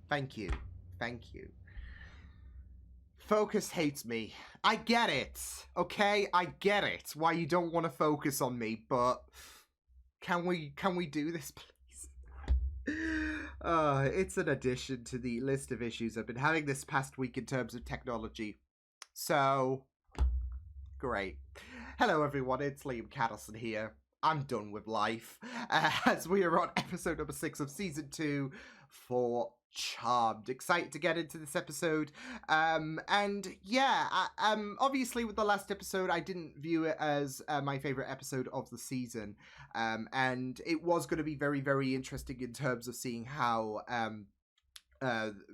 Thank you. Thank you. Focus hates me. I get it. Okay, I get it. Why you don't want to focus on me, but can we do this, please? It's an addition to the list of issues I've been having this past week in terms of technology. So, great. Hello everyone, it's Liam Cattleson here. I'm done with life, as we are on episode number 6 of season 2 for Charmed. Excited to get into this episode, and yeah, obviously with the last episode I didn't view it as my favorite episode of the season, and it was going to be very, very interesting in terms of seeing how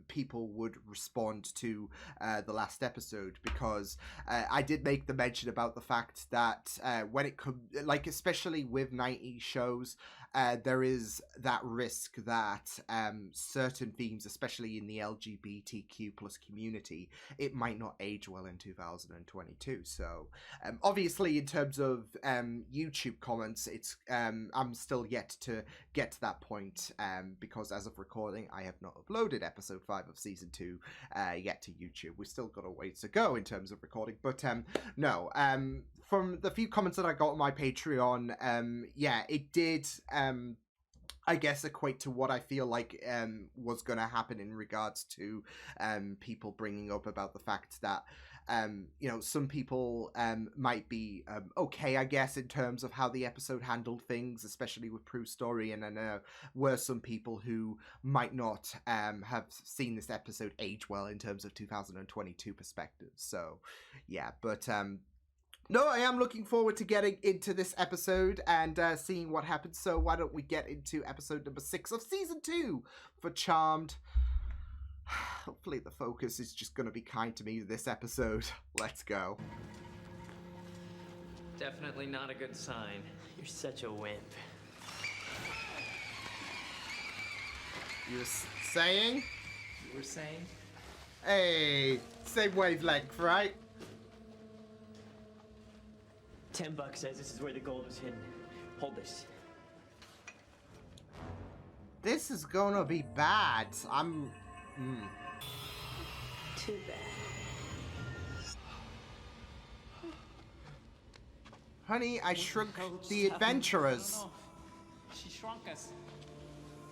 people would respond to the last episode, because I did make the mention about the fact that when it comes, like, especially with 90s shows, there is that risk that certain themes, especially in the LGBTQ plus community, it might not age well in 2022. So obviously in terms of YouTube comments, it's I'm still yet to get to that point, because as of recording I have not uploaded episode 5 of season 2 yet to YouTube. We've still got a ways to go in terms of recording, but no, from the few comments that I got on my Patreon, yeah, it did I guess equate to what I feel like was going to happen in regards to people bringing up about the fact that you know, some people might be okay, I guess, in terms of how the episode handled things, especially with Prue's story, and then were some people who might not have seen this episode age well in terms of 2022 perspectives. So yeah, but no, I am looking forward to getting into this episode and seeing what happens. So why don't we get into episode number 6 of season 2 for Charmed. Hopefully the focus is just going to be kind to me this episode. Let's go. Definitely not a good sign. You're such a wimp. You were saying? You were saying? Hey, same wavelength, right? $10 says this is where the gold was hidden. Hold this. This is gonna be bad. Too bad. Honey, I shrunk the adventurers. No. She shrunk us.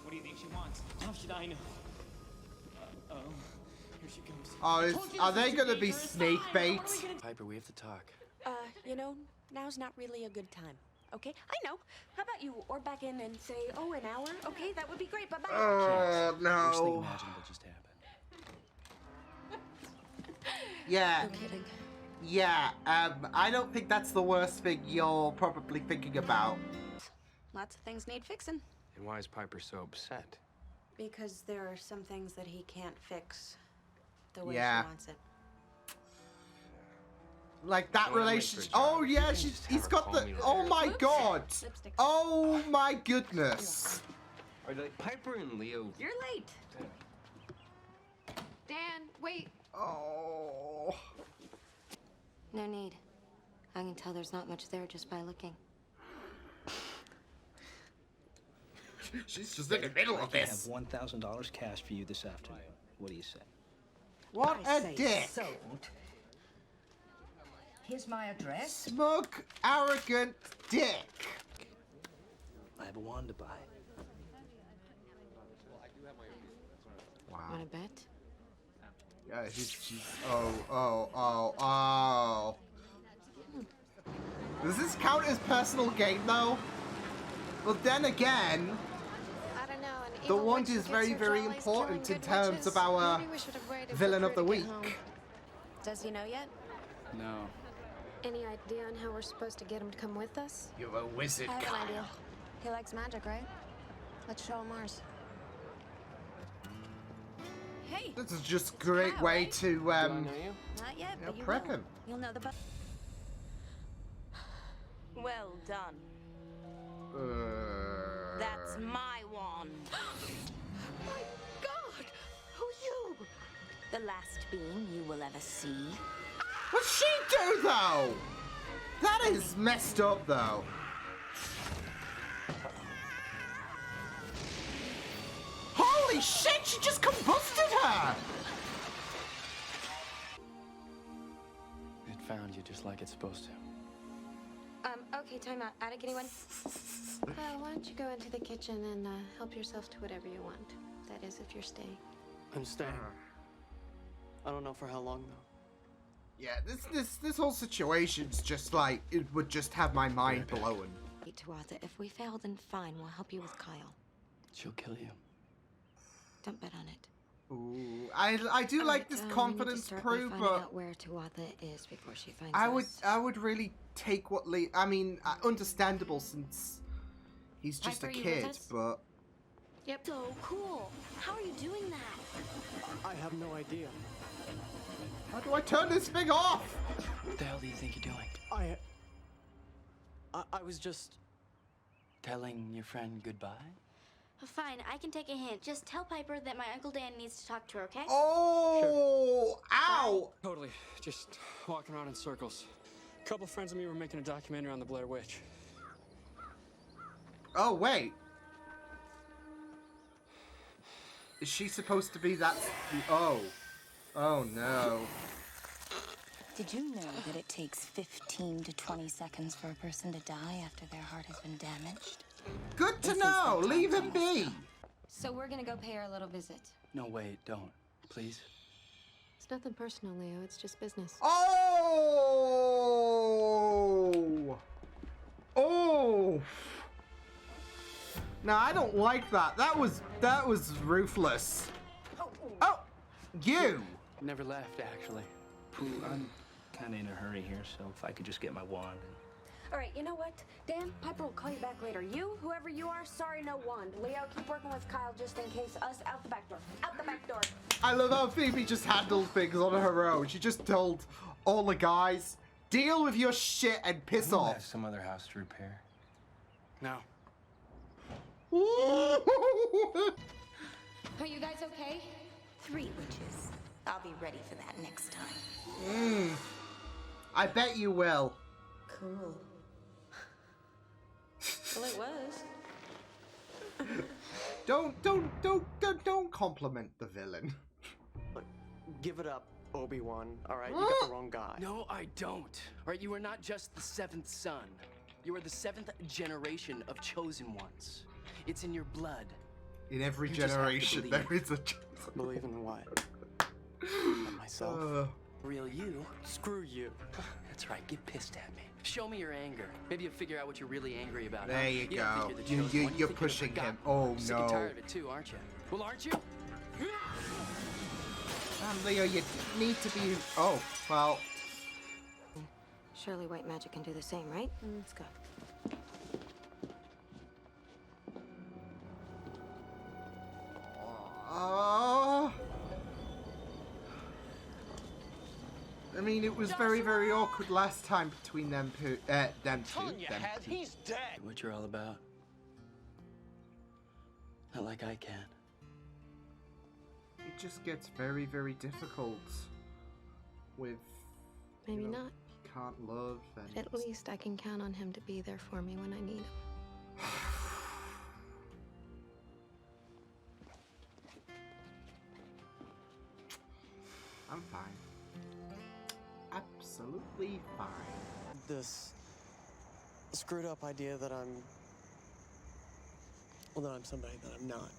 What do you think she wants? How should I know? Oh, here she comes. Oh, are they gonna be snake bait? Piper, we have to talk. You know, now's not really a good time. Okay? I know. How about you or back in and say, oh, an hour? Okay, that would be great. Bye-bye. Oh, Worst thing no. imaginable just happened. Yeah. No kidding. Yeah, I don't think that's the worst thing you're probably thinking about. Lots of things need fixing. And why is Piper so upset? Because there are some things that he can't fix the way Yeah. she wants it. Like that Well, relationship. wait for a Oh job. yeah, You can just have he's her got call the. me Oh later. my Oops. god. Lipstick. Oh my goodness. Are like Piper and Leo? You're late. Dan, wait. Oh. No need. I can tell there's not much there just by looking. She's just in the middle of I have this. $1,000 cash for you this afternoon. What do you say? What a dick. Sold. Here's my address. Smug, arrogant dick. I have a wand to buy. Wow. Want to bet? Yeah, she's. Oh. Does this count as personal gain though? Well, then again, I don't know. An the evil wand witch is who very, gets her very jollies important killing in good terms witches. of our Maybe we should have waited for villain of Prue the to get week. home. Does he know yet? No. Any idea on how we're supposed to get him to come with us? You're a wizard, I have Kyle. an idea. He likes magic, right? Let's show him ours. Hey! This is just a great Kyle, way right? to Do I know you? Not yet, you know, but you prep will. him. You'll know the Well done. That's my wand. My God! Who you? The last being you will ever see. What's she do though? That is messed up though. Hold Holy shit, she just combusted her! It found you just like it's supposed to. Okay, time out. Attic, anyone? Why don't you go into the kitchen and help yourself to whatever you want. That is, if you're staying. I'm staying. I don't know for how long, though. Yeah, this whole situation's just like, it would just have my mind blown. Tuatha, if we fail, then fine. We'll help you with Kyle. She'll kill you. Don't bet on it. Ooh, I do like this confidence proof, but out where Tuatha is before she finds I would really take what Lee. I mean, understandable since he's just Piper, a you with kid, us? but Yep. So cool. How are you doing that? I have no idea. how do I turn this thing off? What the hell do you think you're doing? I was just... Telling your friend goodbye? Fine, I can take a hint. Just tell Piper that my Uncle Dan needs to talk to her, okay? Oh, ow! Totally. Just walking around in circles. A couple friends of me were making a documentary on the Blair Witch. Oh wait, is she supposed to be that? Oh no. Did you know that it takes 15 to 20 seconds for a person to die after their heart has been damaged? Good to This is know. the Leave time him to be. So we're gonna go pay her a little visit. No, wait, don't. Please. It's nothing personal, Leo. It's just business. Oh! Oh! No, I don't like that. That was ruthless. Oh, you! Never left, actually. I'm kind of in a hurry here, so if I could just get my wand. All right, you know what? Dan, Piper will call you back later. You, whoever you are, sorry, no wand. Leo, keep working with Kyle just in case. Us, out the back door. Out the back door. I love how Phoebe just handled things on her own. She just told all the guys, deal with your shit and piss Have off. some other house to repair. No. Are you guys okay? 3 witches. I'll be ready for that next time. I bet you will. Cool. Well, it was. Don't compliment the villain. Look, give it up, Obi-Wan. All right, you got the wrong guy. No, I don't. All right, you are not just the 7th son. You are the 7th generation of chosen ones. It's in your blood. In every You just have to generation, believe. there is a. Believe in what? Not myself. Real you. Screw you. That's right, get pissed at me. Show me your anger. Maybe you'll figure out what you're really angry about. There huh? you don't go. think you're the chosen one. You You're think you're pushing the him. forgotten. Oh Sick and no. tired of it too, aren't you? Well, aren't you? Leo, you need to be. Oh, well. Surely white magic can do the same, right? Let's go. I mean, it was very, very awkward last time between them two. Them two. He's dead. What you're all about. Not like I can. It just gets very, very difficult with. Maybe not. Can't love and. But at least I can count on him to be there for me when I need him. I'm fine. Absolutely fine. This screwed up idea that I'm somebody that I'm not.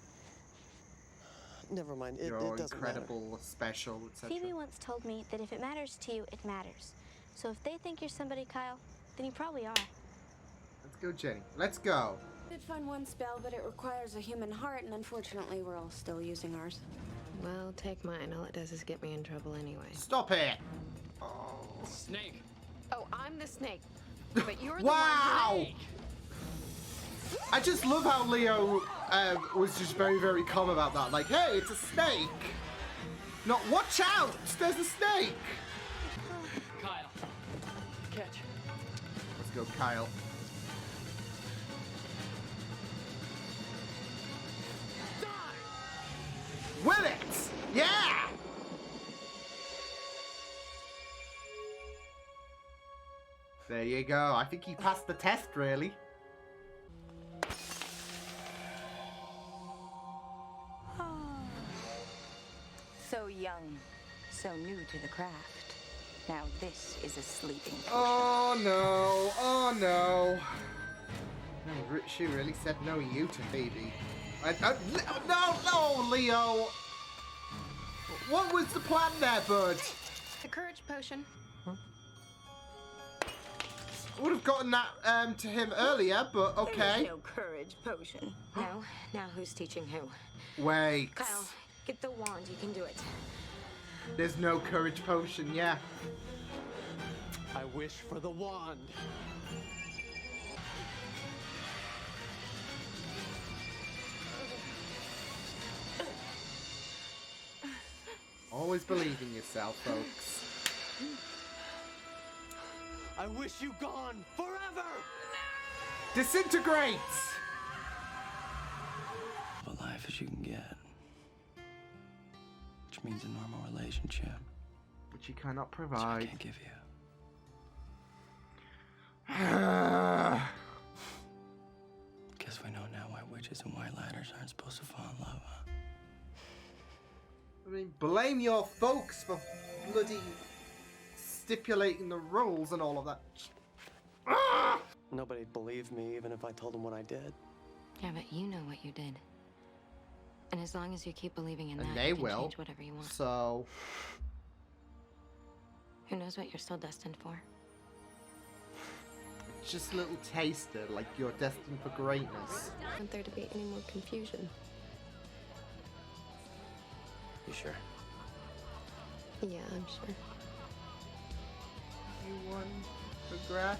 Never mind. It You're doesn't incredible, special, etc. Phoebe once told me that if it matters to you, it matters. So if they think you're somebody, Kyle, then you probably are. Let's go, Jenny. Let's go. I did find one spell, but it requires a human heart, and unfortunately, we're all still using ours. Well, take mine. All it does is get me in trouble anyway. Stop it. Snake. Oh, I'm the snake. But you're the Wow! one. I just love how Leo was just very, very calm about that. Like, hey, it's a snake. Not, watch out! There's a snake! Kyle. Catch. Let's go, Kyle. Will it? Yeah! There you go. I think he passed the test, really. so new to the craft. Now this is a sleeping potion. Oh no! Oh no! No, she really said no you to Phoebe. No, Leo! What was the plan there, bud? The courage potion. Would have gotten that to him earlier, but okay. There's no courage potion. No. Now who's teaching who? Wait. Kyle, get the wand. You can do it. There's no courage potion, yeah. I wish for the wand. Always believe in yourself, folks. I wish you gone forever! Disintegrates! Alive as you can get. Which means a normal relationship. Which you cannot Which I provide. can't give you. Guess we know now why witches and white lighters aren't supposed to fall in love, huh? I mean, blame your folks for bloody stipulating the rules and all of that. Nobody'd believe me even if I told them what I did. Yeah, but you know what you did. And as long as you keep believing in And that, they you can will. change whatever you want. So, Who knows what you're still destined for? just a little taster, like you're destined for greatness. I don't want there to be any more confusion. You sure? Yeah, I'm sure. You won. Congrats.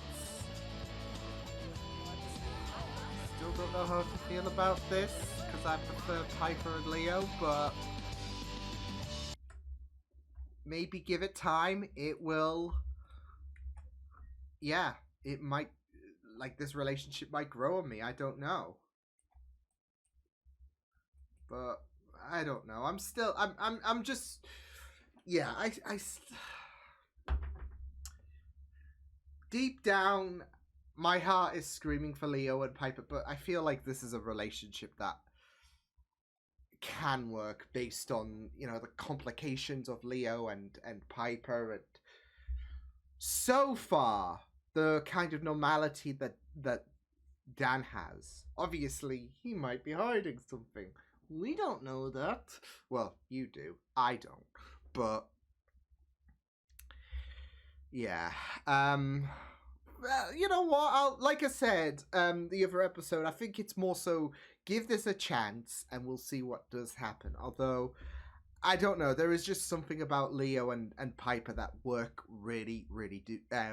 Still don't know how to feel about this, because I prefer Piper and Leo, but maybe give it time. It will. Yeah, it might. Like, this relationship might grow on me. I don't know. But I don't know. I'm still. I'm just. Yeah, deep down, my heart is screaming for Leo and Piper, but I feel like this is a relationship that can work based on, you know, the complications of Leo and Piper, and so far the kind of normality that Dan has. Obviously, he might be hiding something. We don't know that. Well, you do. I don't. But yeah. Well, you know what? Like I said, the other episode, I think it's more so give this a chance and we'll see what does happen. Although, I don't know. There is just something about Leo and Piper that work really, really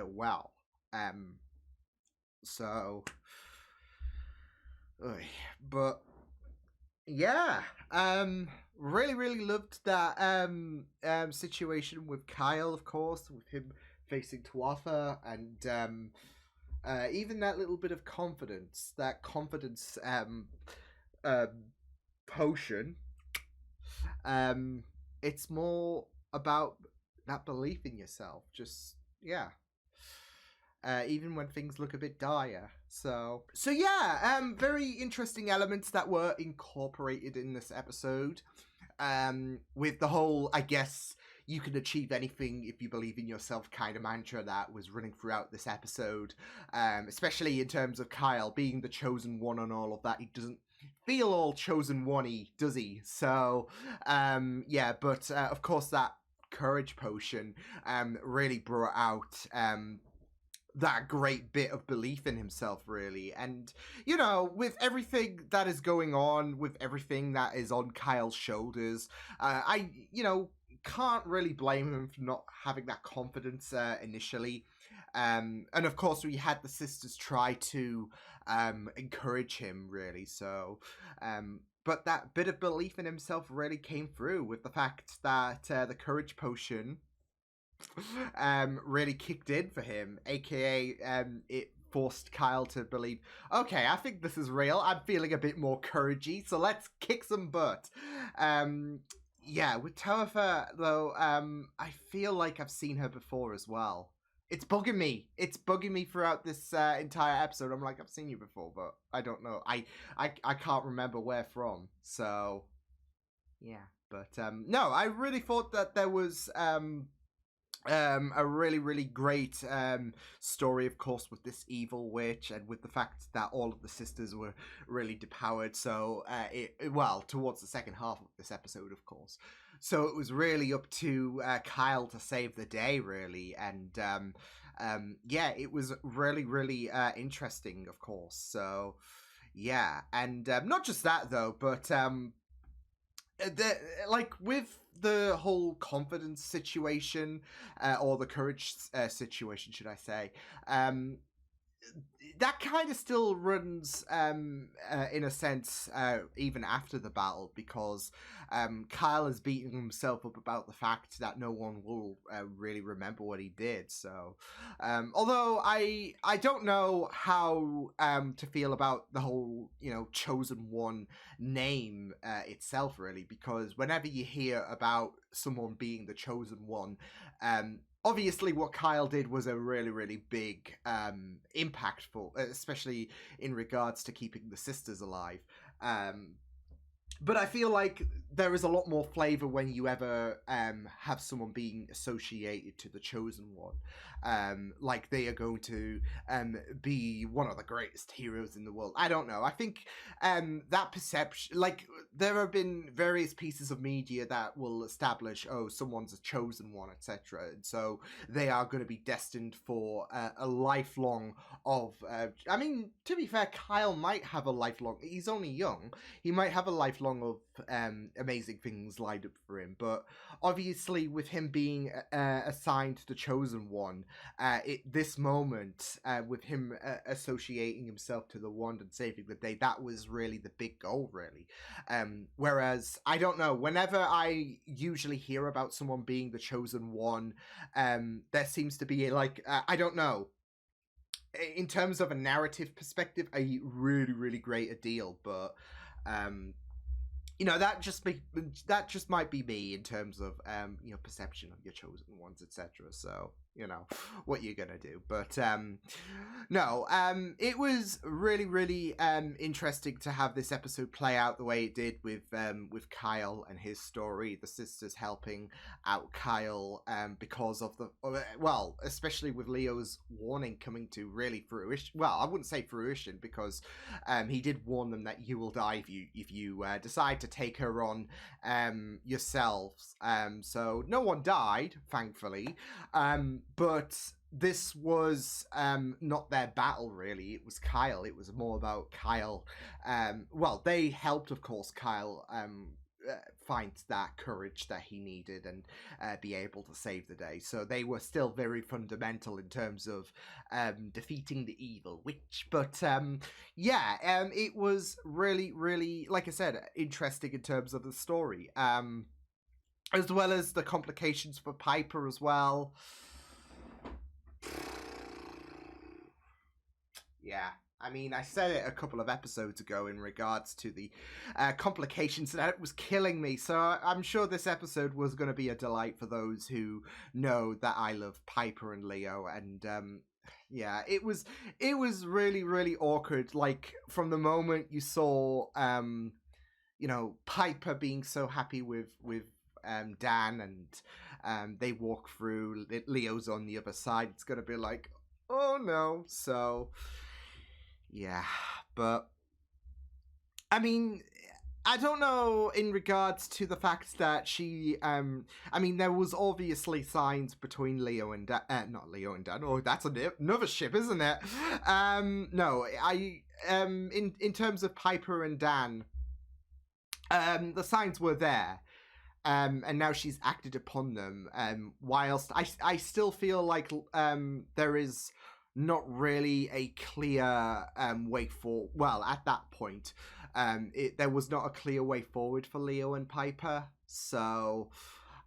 well. So, but yeah, really, really loved that situation with Kyle, of course, with him facing Tuatha, and even that little bit of confidence, potion. It's more about that belief in yourself. Just, yeah. Even when things look a bit dire. So yeah, very interesting elements that were incorporated in this episode. With the whole, I guess, you can achieve anything if you believe in yourself kind of mantra that was running throughout this episode. Especially in terms of Kyle being the chosen one and all of that. He doesn't feel all chosen one-y, does he? So, yeah, but of course that courage potion really brought out that great bit of belief in himself, really. And, you know, with everything that is going on, with everything that is on Kyle's shoulders, I, you know, can't really blame him for not having that confidence initially. And of course, we had the sisters try to encourage him, really. So, but that bit of belief in himself really came through with the fact that the courage potion really kicked in for him, aka it forced Kyle to believe, okay, I think this is real, I'm feeling a bit more couragey, so let's kick some butt. Yeah, with Tuatha, though, I feel like I've seen her before as well. It's bugging me throughout this entire episode. I'm like, I've seen you before, but I don't know. I can't remember where from, so yeah. But no, I really thought that there was a really, really great story, of course, with this evil witch, and with the fact that all of the sisters were really depowered. So, well, towards the second half of this episode, of course. So it was really up to Kyle to save the day, really, and yeah, it was really, really interesting, of course. So, yeah, and not just that though, but like with the whole confidence situation, or the courage situation, should I say, that kind of still runs in a sense even after the battle, because Kyle is beating himself up about the fact that no one will really remember what he did. So although I don't know how to feel about the whole, you know, Chosen One name itself, really, because whenever you hear about someone being the Chosen One, obviously what Kyle did was a really, really big impactful, especially in regards to keeping the sisters alive. But I feel like there is a lot more flavor when you ever have someone being associated to the Chosen One. Like they are going to be one of the greatest heroes in the world. I don't know. I think that perception, like there have been various pieces of media that will establish, oh, someone's a chosen one, etc. And so they are going to be destined for a lifelong of, I mean, to be fair, Kyle might have a lifelong, he's only young, he might have a lifelong of amazing things lined up for him, but obviously with him being assigned the Chosen One, this moment with him associating himself to the wand and saving the day, that was really the big goal, really. Whereas I don't know, whenever I usually hear about someone being the Chosen One, there seems to be like I don't know, in terms of a narrative perspective, a really, really great deal, but you know, that just might be me in terms of you know, perception of your chosen ones, etc. So, you know, what you're gonna do. But no, it was really, really interesting to have this episode play out the way it did with Kyle and his story, the sisters helping out Kyle because of the, well, especially with Leo's warning coming to really fruition. Well, I wouldn't say fruition, because he did warn them that you will die if you decide to take her on yourselves. So no one died, thankfully, but this was not their battle, really. It was Kyle. It was more about Kyle. Well, they helped, of course, Kyle find that courage that he needed and be able to save the day. So they were still very fundamental in terms of defeating the evil witch. But yeah, it was really, really, like I said, interesting in terms of the story, as well as the complications for Piper as well. Yeah, I mean, I said it a couple of episodes ago in regards to the complications, that it was killing me. So I'm sure this episode was going to be a delight for those who know that I love Piper and Leo. And yeah, it was really, really awkward. Like from the moment you saw, you know, Piper being so happy with Dan, and they walk through, Leo's on the other side, it's going to be like, oh no. So yeah, but I mean, I don't know in regards to the fact that she, I mean, there was obviously signs between Leo and not Leo and Dan. Oh, that's another ship, isn't it? No, in terms of Piper and Dan, the signs were there. And now she's acted upon them. Whilst I still feel like there is not really a clear way for. Well, at that point, there was not a clear way forward for Leo and Piper. So,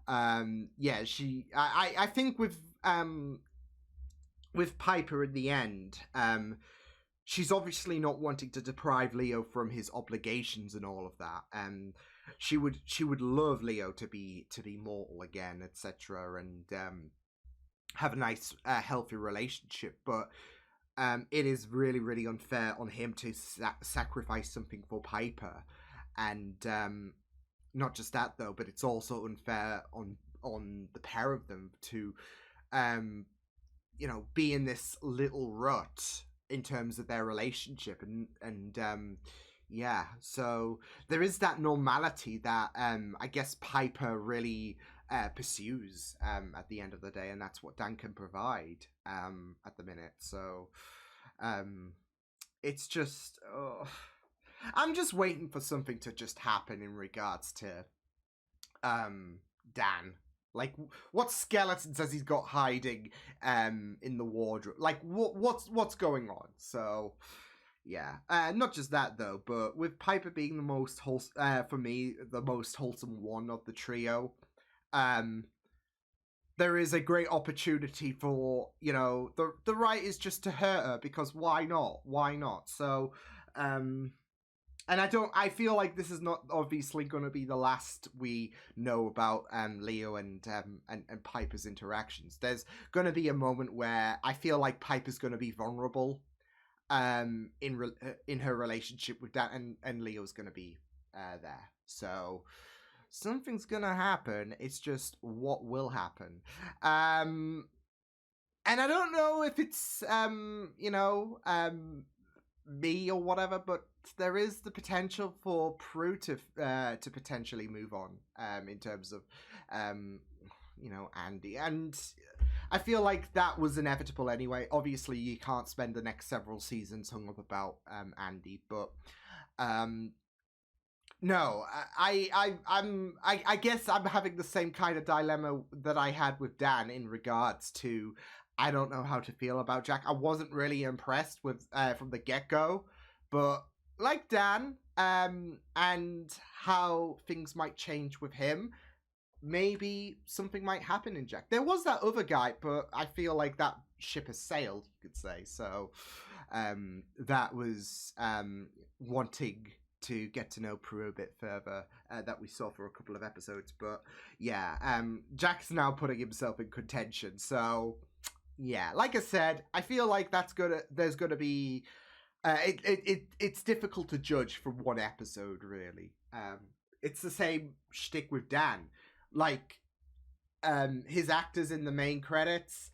yeah, I think with Piper in the end, she's obviously not wanting to deprive Leo from his obligations and all of that. She would love Leo to be mortal again, etc., and have a nice, healthy relationship. But it is really, really unfair on him to sacrifice something for Piper, and not just that though, but it's also unfair on the pair of them to be in this little rut in terms of their relationship, and yeah, so there is that normality that I guess Piper really pursues at the end of the day, and that's what Dan can provide at the minute. So it's just I'm just waiting for something to just happen in regards to Dan. Like, what skeletons has he got hiding in the wardrobe? Like, what's going on? So, yeah. Not just that, though, but with Piper being the most for me, the most wholesome one of the trio, there is a great opportunity for, the writers just to hurt her, because why not? Why not? So, and I feel like this is not obviously going to be the last we know about Leo and Piper's interactions. There's going to be a moment where I feel like Piper's going to be vulnerable in her relationship with Dan, and Leo's going to be there. So something's going to happen. It's just what will happen. And I don't know if it's me or whatever, but there is the potential for Prue to potentially move on in terms of Andy, and I feel like that was inevitable anyway. Obviously you can't spend the next several seasons hung up about Andy, but no, I guess I'm having the same kind of dilemma that I had with Dan in regards to I don't know how to feel about Jack. I wasn't really impressed with from the get-go, but like Dan, and how things might change with him, maybe something might happen in Jack. There was that other guy, but I feel like that ship has sailed, you could say. So that was wanting to get to know Prue a bit further that we saw for a couple of episodes. But yeah, Jack's now putting himself in contention. So yeah, like I said, I feel like there's gonna be it's difficult to judge from one episode, really. It's the same shtick with Dan. Like, his actors in the main credits,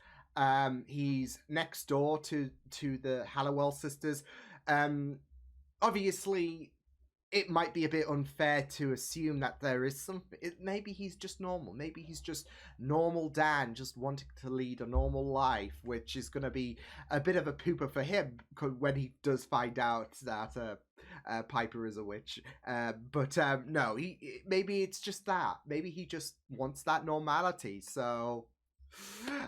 he's next door to the Hallowell sisters. Obviously, it might be a bit unfair to assume that there is something. Maybe he's just normal. Maybe he's just normal Dan, just wanting to lead a normal life, which is going to be a bit of a pooper for him when he does find out that Piper is a witch. But no, maybe it's just that. Maybe he just wants that normality. So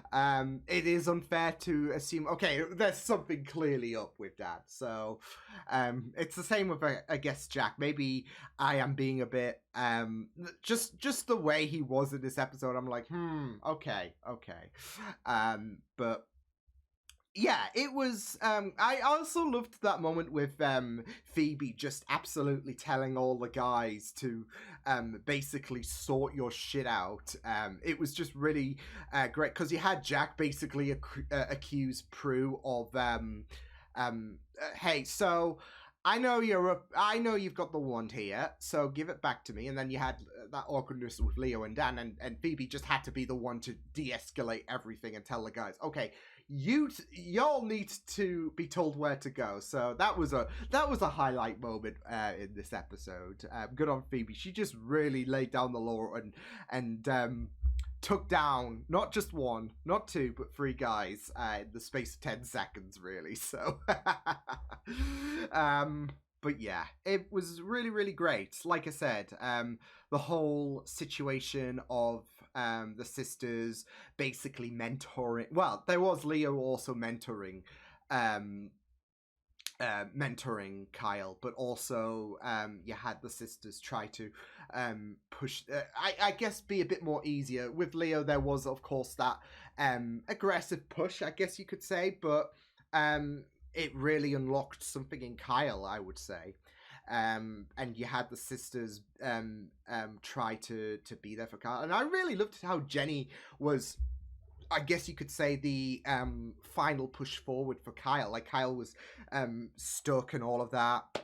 it is unfair to assume, okay, there's something clearly up with that. So it's the same with I guess Jack. Maybe I am being a bit just the way he was in this episode, I'm like, okay. But yeah, it was I also loved that moment with Phoebe just absolutely telling all the guys to basically sort your shit out. It was just really great, because you had Jack basically accuse Prue of hey, so I know you've got the wand here, so give it back to me. And then you had that awkwardness with Leo and Dan, and Phoebe just had to be the one to de-escalate everything and tell the guys, okay, y'all need to be told where to go. So that was a highlight moment in this episode. Good on Phoebe. She just really laid down the law and took down not just one, not two, but three guys in the space of 10 seconds, really. So, but yeah, it was really, really great. Like I said, the whole situation of the sisters basically mentoring. Well, there was Leo also mentoring Kyle, but also you had the sisters try to push I guess be a bit more easier. With Leo there was of course that aggressive push, I guess you could say, but it really unlocked something in Kyle, I would say. And you had the sisters try to be there for Kyle, and I really loved how Jenny was, I guess you could say, the final push forward for Kyle. Like, Kyle was stuck and all of that,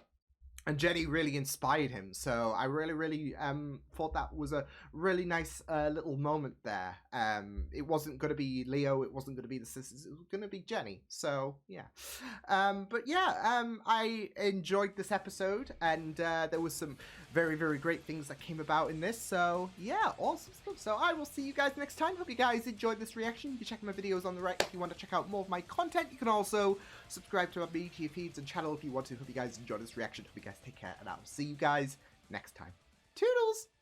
And Jenny really inspired him, so I really thought that was a really nice little moment there. It wasn't going to be Leo, it wasn't going to be the sisters, it was going to be Jenny. So yeah, I enjoyed this episode, and there was some very great things that came about in this. So yeah, awesome stuff. So I will see you guys next time. Hope you guys enjoyed this reaction. You can check my videos on the right if you want to check out more of my content. You can also subscribe to my media feeds and channel if you want to. Hope you guys enjoyed this reaction. Hope you guys take care, and I'll see you guys next time. Toodles!